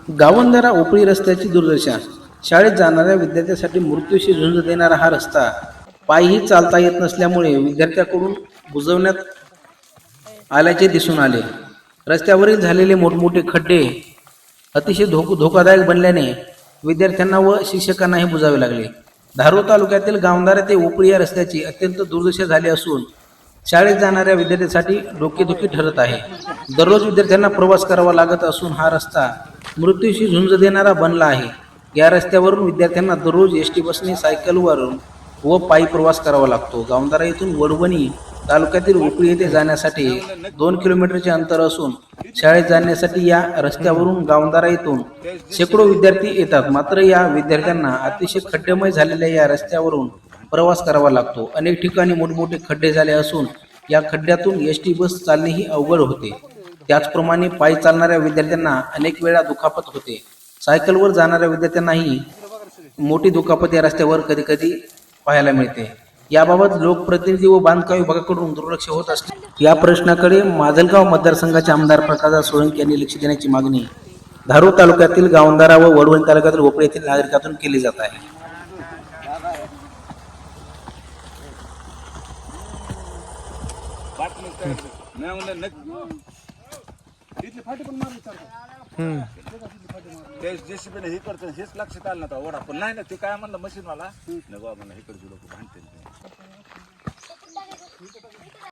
गावंधारा उपळी रस्त्याची दुर्दशा. शाळेत जाणाऱ्या विद्यार्थ्यांसाठी मृत्यूशी झुंज देणारा हा रस्ता पायीही चालता येत नसल्यामुळे विद्यार्थ्यांकडून बुजवण्यात आल्याचे दिसून आले. रस्त्यावरील झालेले मोठमोठे खड्डे अतिशय धोकादायक बनल्याने विद्यार्थ्यांना व शिक्षकांनाही बुजावे लागले. धारूर तालुक्यातील गावंधारा ते उपळी या रस्त्याची अत्यंत दुर्दशा झाली असून शाळेत जाणाऱ्या विद्यार्थ्यांसाठी डोकेदुखी ठरत आहे. दररोज विद्यार्थ्यांना प्रवास करावा लागत असून हा रस्ता मृत्यूशी झुंज देणारा बनला आहे. या रस्त्यावरून विद्यार्थ्यांना दररोज एसटी बसने, सायकलवरून व पायी प्रवास करावा लागतो. गावंधारा येथून वडवणी तालुक्यातील उपळी येथे जाण्यासाठी 2 किलोमीटरचे अंतर असून शाळेत जाण्यासाठी या रस्त्यावरून गावंधारा येथून शेकडो विद्यार्थी येतात. मात्र या विद्यार्थ्यांना अतिशय खड्डेमय झालेल्या या रस्त्यावरून प्रवास करावा लागतो. अनेक ठिकाणी मोठमोठे खड्डे झाले असून या खड्ड्यातून एसटी बस चालणेही अवघड होते. त्याचप्रमाणे पायी चालणाऱ्या विद्यार्थ्यांना अनेक वेळा दुखापत होते. सायकलवर जाणाऱ्या विद्यार्थ्यांनाही मोठी दुखापत या रस्त्यावर कधी पाहायला मिळते. याबाबत लोकप्रतिनिधी व बांधकाम विभागाकडून दुर्लक्ष होत असते. या प्रश्नाकडे माजलगाव मतदारसंघाचे आमदार प्रकाशदादा सोळंके यांनी लक्ष देण्याची मागणी धारूर तालुक्यातील गावंधारा व वडवणी तालुक्यातील उपळी येथील नागरिकांतून केली जात आहे. जेसीबीने हे करतो हेच लक्षात आलं नव्हतं ओढा पण नाही ना ते काय म्हणलं मशीनवाला नको म्हणलं इकडचे लोक भांडतील